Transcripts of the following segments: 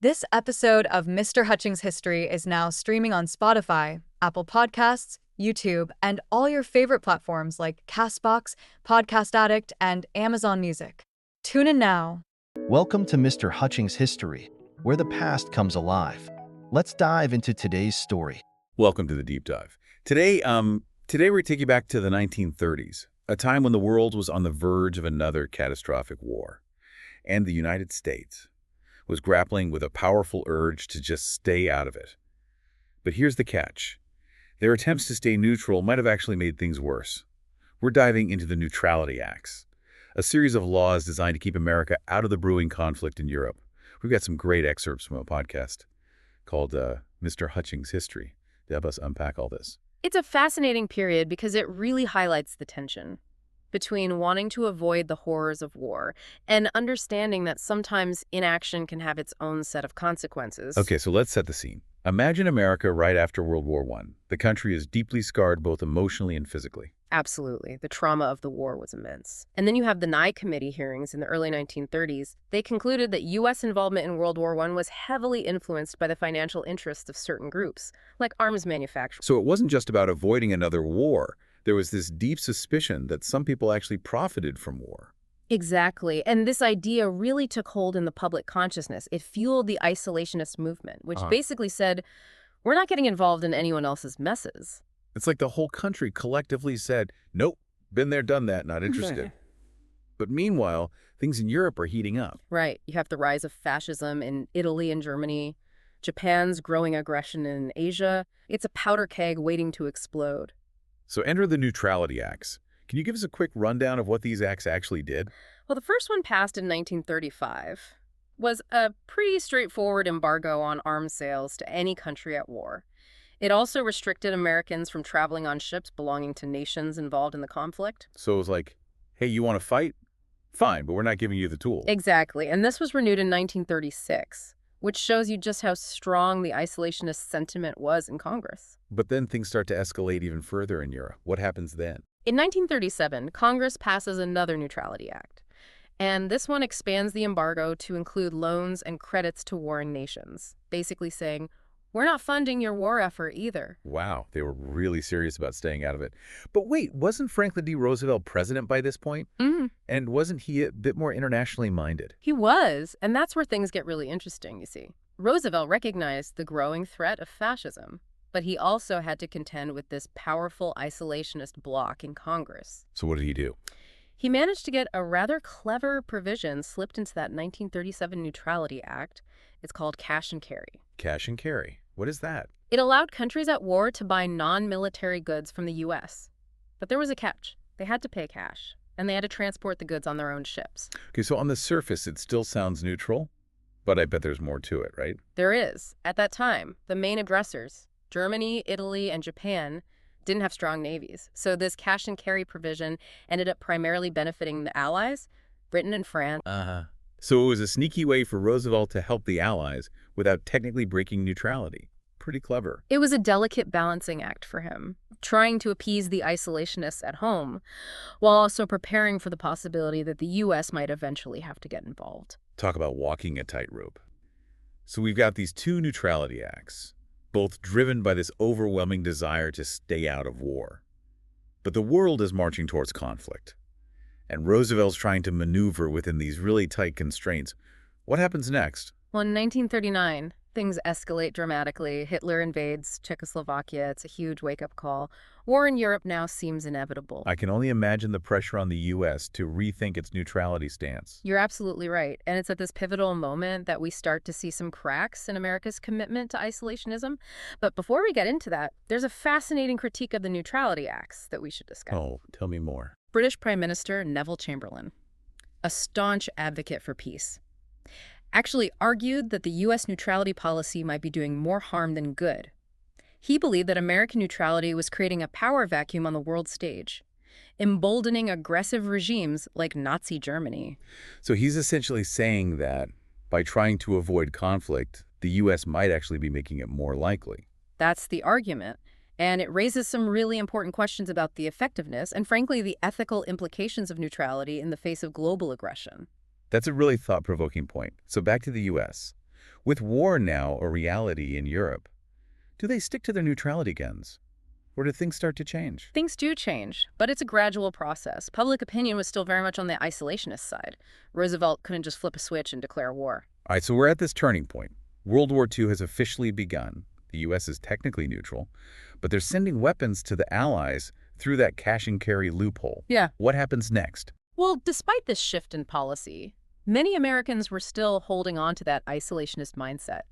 This episode of Mr. Hutchings History is now streaming on Spotify, Apple Podcasts, YouTube, and all your favorite platforms like Castbox, Podcast Addict, and Amazon Music. Tune in now. Welcome to Mr. Hutchings History, where the past comes alive. Let's dive into today's story. Welcome to the deep dive. Today we're taking you back to the 1930s, a time when the world was on the verge of another catastrophic war, and the United States was grappling with a powerful urge to just stay out of it. But here's the catch. Their attempts to stay neutral might have actually made things worse. We're diving into the Neutrality Acts, a series of laws designed to keep America out of the brewing conflict in Europe. We've got some great excerpts from a podcast called Mr. Hutchings History to help us unpack all this. It's a fascinating period because it really highlights the tension between wanting to avoid the horrors of war and understanding that sometimes inaction can have its own set of consequences. Okay, so let's set the scene. Imagine America right after World War I. The country is deeply scarred both emotionally and physically. Absolutely. The trauma of the war was immense. And then you have the Nye Committee hearings in the early 1930s. They concluded that U.S. involvement in World War I was heavily influenced by the financial interests of certain groups, like arms manufacturers. So it wasn't just about avoiding another war. There was this deep suspicion that some people actually profited from war. Exactly. And this idea really took hold in the public consciousness. It fueled the isolationist movement, which basically said, we're not getting involved in anyone else's messes. It's like the whole country collectively said, nope, been there, done that, not interested. But meanwhile, things in Europe are heating up. Right. You have the rise of fascism in Italy and Germany, Japan's growing aggression in Asia. It's a powder keg waiting to explode. So enter the Neutrality Acts. Can you give us a quick rundown of what these acts actually did? Well, the first one passed in 1935 was a pretty straightforward embargo on arms sales to any country at war. It also restricted Americans from traveling on ships belonging to nations involved in the conflict. So it was like, hey, you want to fight? Fine, but we're not giving you the tool. Exactly. And this was renewed in 1936, which shows you just how strong the isolationist sentiment was in Congress. But then things start to escalate even further in Europe. What happens then? In 1937, Congress passes another Neutrality Act. And this one expands the embargo to include loans and credits to warring nations, basically saying, we're not funding your war effort either. Wow, they were really serious about staying out of it. But wait, wasn't Franklin D. Roosevelt president by this point? And wasn't he a bit more internationally minded? He was, and that's where things get really interesting, you see. Roosevelt recognized the growing threat of fascism, but he also had to contend with this powerful isolationist bloc in Congress. So what did he do? He managed to get a rather clever provision slipped into that 1937 Neutrality Act. It's called cash and carry. Cash and carry. What is that? It allowed countries at war to buy non-military goods from the U.S. But there was a catch. They had to pay cash, and they had to transport the goods on their own ships. Okay, so on the surface, it still sounds neutral, but I bet there's more to it, right? There is. At that time, the main aggressors, Germany, Italy, and Japan, didn't have strong navies. So this cash and carry provision ended up primarily benefiting the Allies, Britain and France. So it was a sneaky way for Roosevelt to help the Allies without technically breaking neutrality. Pretty clever. It was a delicate balancing act for him, trying to appease the isolationists at home, while also preparing for the possibility that the U.S. might eventually have to get involved. Talk about walking a tightrope. So we've got these two Neutrality Acts, both driven by this overwhelming desire to stay out of war. But the world is marching towards conflict, and Roosevelt's trying to maneuver within these really tight constraints. What happens next? Well, in 1939, things escalate dramatically. Hitler invades Czechoslovakia. It's a huge wake-up call. War in Europe now seems inevitable. I can only imagine the pressure on the U.S. to rethink its neutrality stance. You're absolutely right. And it's at this pivotal moment that we start to see some cracks in America's commitment to isolationism. But before we get into that, there's a fascinating critique of the Neutrality Acts that we should discuss. Oh, tell me more. British Prime Minister Neville Chamberlain, a staunch advocate for peace, actually argued that the U.S. neutrality policy might be doing more harm than good. He believed that American neutrality was creating a power vacuum on the world stage, emboldening aggressive regimes like Nazi Germany. So he's essentially saying that by trying to avoid conflict, the U.S. might actually be making it more likely. That's the argument. And it raises some really important questions about the effectiveness and, frankly, the ethical implications of neutrality in the face of global aggression. That's a really thought-provoking point. So back to the U.S. With war now a reality in Europe, do they stick to their neutrality guns? Or do things start to change? Things do change, but it's a gradual process. Public opinion was still very much on the isolationist side. Roosevelt couldn't just flip a switch and declare war. All right, so we're at this turning point. World War II has officially begun. The U.S. is technically neutral, but they're sending weapons to the Allies through that cash and carry loophole. Yeah. What happens next? Well, despite this shift in policy, many Americans were still holding on to that isolationist mindset.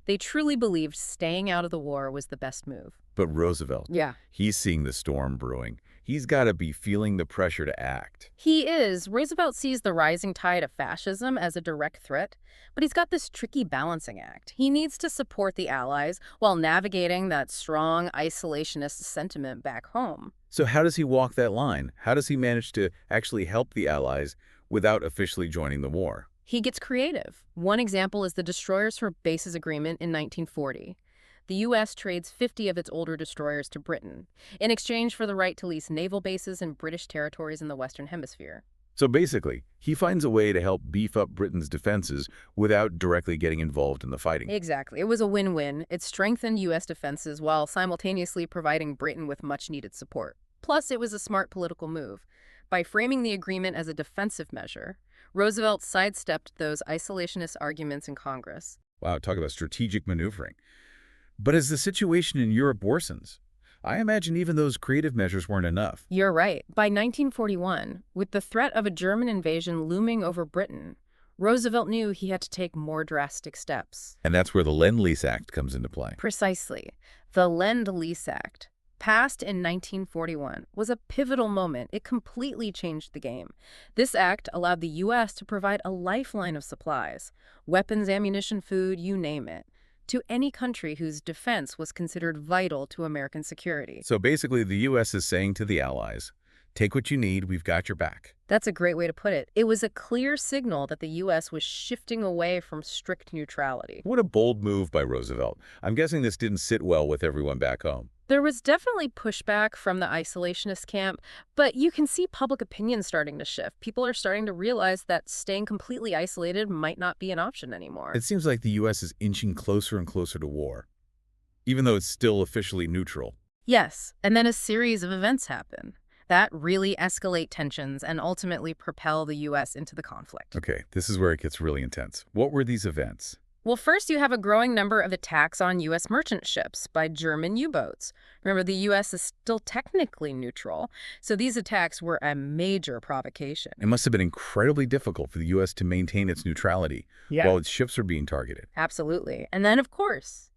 They truly believed staying out of the war was the best move. But Roosevelt, Yeah. he's seeing the storm brewing. He's got to be feeling the pressure to act. He is. Roosevelt sees the rising tide of fascism as a direct threat, but he's got this tricky balancing act. He needs to support the Allies while navigating that strong isolationist sentiment back home. So how does he walk that line? How does he manage to actually help the Allies without officially joining the war? He gets creative. One example is the Destroyers for Bases Agreement in 1940. The U.S. trades 50 of its older destroyers to Britain in exchange for the right to lease naval bases in British territories in the Western Hemisphere. So basically, he finds a way to help beef up Britain's defenses without directly getting involved in the fighting. Exactly. It was a win-win. It strengthened U.S. defenses while simultaneously providing Britain with much-needed support. Plus, it was a smart political move. By framing the agreement as a defensive measure, Roosevelt sidestepped those isolationist arguments in Congress. Wow, talk about strategic maneuvering. But as the situation in Europe worsens, I imagine even those creative measures weren't enough. You're right. By 1941, with the threat of a German invasion looming over Britain, Roosevelt knew he had to take more drastic steps. And that's where the Lend-Lease Act comes into play. Precisely. The Lend-Lease Act, passed in 1941, was a pivotal moment. It completely changed the game. This act allowed the U.S. to provide a lifeline of supplies, weapons, ammunition, food, you name it, to any country whose defense was considered vital to American security. So basically, the U.S. is saying to the Allies, take what you need, we've got your back. That's a great way to put it. It was a clear signal that the U.S. was shifting away from strict neutrality. What a bold move by Roosevelt. I'm guessing this didn't sit well with everyone back home. There was definitely pushback from the isolationist camp, but you can see public opinion starting to shift. People are starting to realize that staying completely isolated might not be an option anymore. It seems like the U.S. is inching closer and closer to war, even though it's still officially neutral. Yes, and then a series of events happen that really escalate tensions and ultimately propel the U.S. into the conflict. Okay, this is where it gets really intense. What were these events? Well, first you have a growing number of attacks on U.S. merchant ships by German U-boats. Remember, the U.S. is still technically neutral, so these attacks were a major provocation. It must have been incredibly difficult for the U.S. to maintain its neutrality while its ships are being targeted. Absolutely. And then, of course,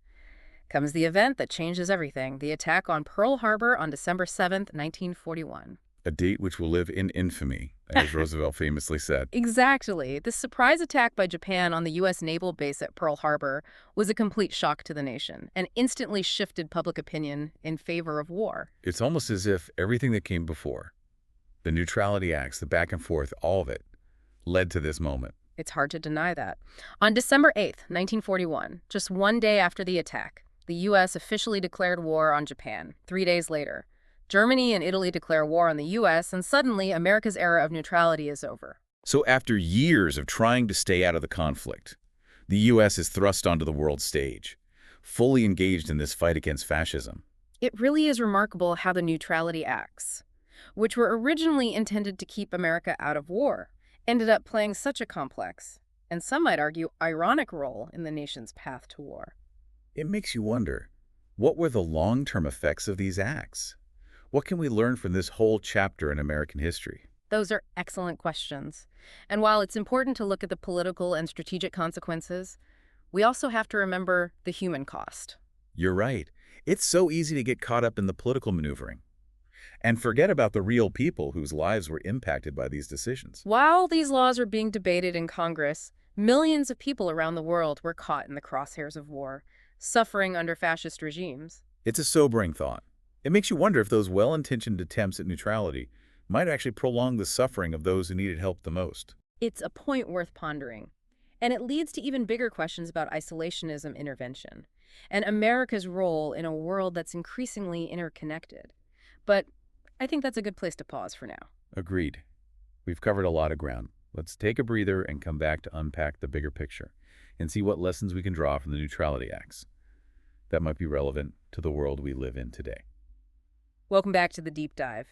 comes the event that changes everything, the attack on Pearl Harbor on December 7th, 1941. A date which will live in infamy, as Roosevelt famously said. Exactly. This surprise attack by Japan on the U.S. naval base at Pearl Harbor was a complete shock to the nation and instantly shifted public opinion in favor of war. It's almost as if everything that came before, the Neutrality Acts, the back and forth, all of it, led to this moment. It's hard to deny that. On December 8th, 1941, just one day after the attack, the U.S. officially declared war on Japan. 3 days later, Germany and Italy declare war on the U.S., and suddenly America's era of neutrality is over. So after years of trying to stay out of the conflict, the U.S. is thrust onto the world stage, fully engaged in this fight against fascism. It really is remarkable how the Neutrality Acts, which were originally intended to keep America out of war, ended up playing such a complex, and some might argue ironic role in the nation's path to war. It makes you wonder, what were the long-term effects of these acts? What can we learn from this whole chapter in American history? Those are excellent questions. And while it's important to look at the political and strategic consequences, we also have to remember the human cost. You're right. It's so easy to get caught up in the political maneuvering and forget about the real people whose lives were impacted by these decisions. While these laws are being debated in Congress, millions of people around the world were caught in the crosshairs of war, suffering under fascist regimes. It's a sobering thought. It makes you wonder if those well-intentioned attempts at neutrality might actually prolong the suffering of those who needed help the most. It's a point worth pondering. And it leads to even bigger questions about isolationism intervention and America's role in a world that's increasingly interconnected. But I think that's a good place to pause for now. Agreed. We've covered a lot of ground. Let's take a breather and come back to unpack the bigger picture. and see what lessons we can draw from the Neutrality Acts that might be relevant to the world we live in today. Welcome back to the Deep Dive.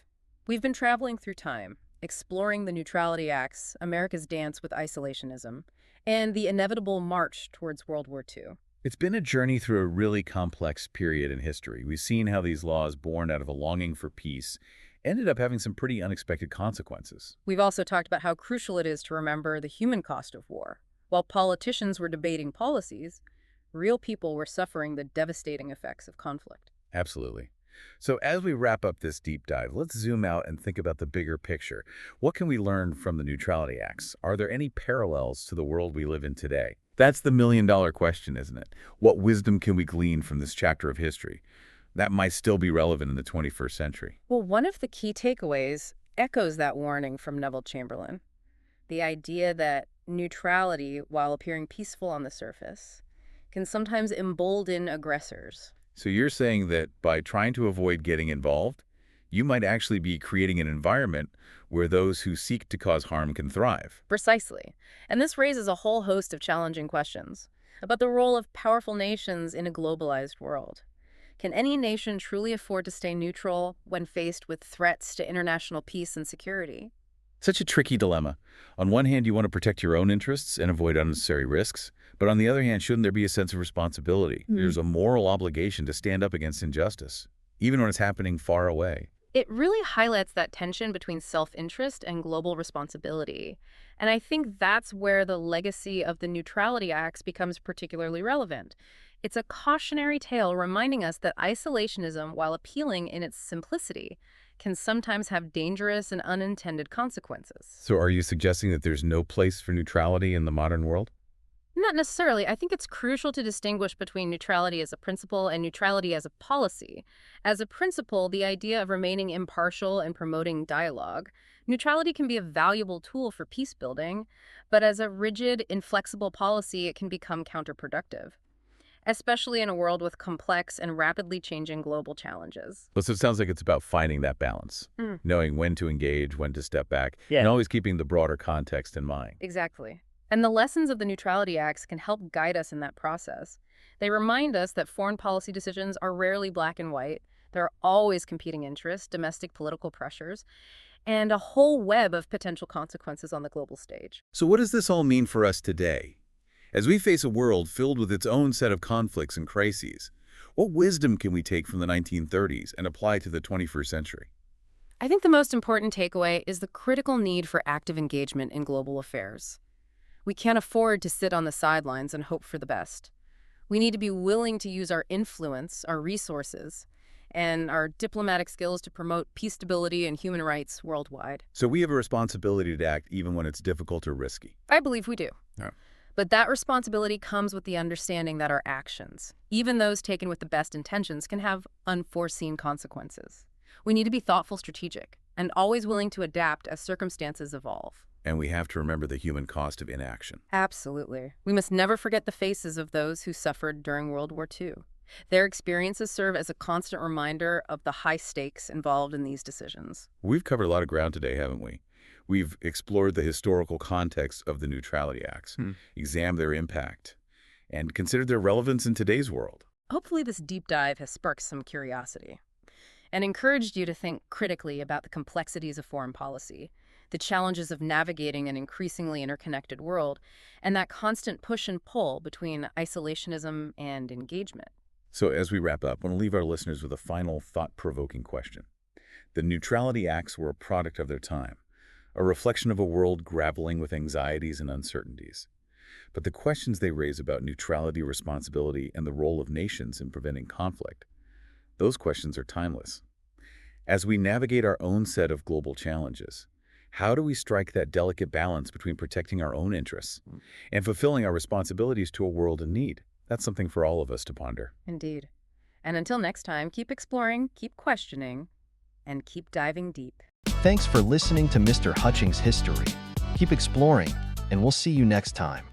We've been traveling through time, exploring the Neutrality Acts, America's dance with isolationism, and the inevitable march towards World War II. It's been a journey through a really complex period in history. We've seen how these laws, born out of a longing for peace, ended up having some pretty unexpected consequences. We've also talked about how crucial it is to remember the human cost of war. While politicians were debating policies, real people were suffering the devastating effects of conflict. Absolutely. So as we wrap up this deep dive, let's zoom out and think about the bigger picture. What can we learn from the Neutrality Acts? Are there any parallels to the world we live in today? That's the million-dollar question, isn't it? What wisdom can we glean from this chapter of history that might still be relevant in the 21st century? Well, one of the key takeaways echoes that warning from Neville Chamberlain. The idea that neutrality, while appearing peaceful on the surface, can sometimes embolden aggressors. So you're saying that by trying to avoid getting involved, you might actually be creating an environment where those who seek to cause harm can thrive. Precisely. And this raises a whole host of challenging questions about the role of powerful nations in a globalized world. Can any nation truly afford to stay neutral when faced with threats to international peace and security? Such a tricky dilemma. On one hand, you want to protect your own interests and avoid unnecessary risks. But on the other hand, shouldn't there be a sense of responsibility? There's a moral obligation to stand up against injustice, even when it's happening far away. It really highlights that tension between self-interest and global responsibility. And I think that's where the legacy of the Neutrality Acts becomes particularly relevant. It's a cautionary tale reminding us that isolationism, while appealing in its simplicity, can sometimes have dangerous and unintended consequences. So are you suggesting that there's no place for neutrality in the modern world? Not necessarily. I think it's crucial to distinguish between neutrality as a principle and neutrality as a policy. As a principle, the idea of remaining impartial and promoting dialogue, neutrality can be a valuable tool for peace building, but as a rigid, inflexible policy, it can become counterproductive, especially in a world with complex and rapidly changing global challenges. So it sounds like it's about finding that balance, knowing when to engage, when to step back, and always keeping the broader context in mind. Exactly. And the lessons of the Neutrality Acts can help guide us in that process. They remind us that foreign policy decisions are rarely black and white. There are always competing interests, domestic political pressures, and a whole web of potential consequences on the global stage. So what does this all mean for us today? As we face a world filled with its own set of conflicts and crises, what wisdom can we take from the 1930s and apply to the 21st century? I think the most important takeaway is the critical need for active engagement in global affairs. We can't afford to sit on the sidelines and hope for the best. We need to be willing to use our influence, our resources, and our diplomatic skills to promote peace, stability, and human rights worldwide. So we have a responsibility to act even when it's difficult or risky. I believe we do. Yeah. But that responsibility comes with the understanding that our actions, even those taken with the best intentions, can have unforeseen consequences. We need to be thoughtful, strategic, and always willing to adapt as circumstances evolve. And we have to remember the human cost of inaction. Absolutely. We must never forget the faces of those who suffered during World War II. Their experiences serve as a constant reminder of the high stakes involved in these decisions. We've covered a lot of ground today, haven't we? We've explored the historical context of the Neutrality Acts, examined their impact, and considered their relevance in today's world. Hopefully this deep dive has sparked some curiosity and encouraged you to think critically about the complexities of foreign policy, the challenges of navigating an increasingly interconnected world, and that constant push and pull between isolationism and engagement. So as we wrap up, I want to leave our listeners with a final thought-provoking question. The Neutrality Acts were a product of their time, a reflection of a world grappling with anxieties and uncertainties. But the questions they raise about neutrality, responsibility, and the role of nations in preventing conflict, those questions are timeless. As we navigate our own set of global challenges, how do we strike that delicate balance between protecting our own interests and fulfilling our responsibilities to a world in need? That's something for all of us to ponder. Indeed. And until next time, keep exploring, keep questioning, and keep diving deep. Thanks for listening to Mr. Hutchings History. Keep exploring, and we'll see you next time.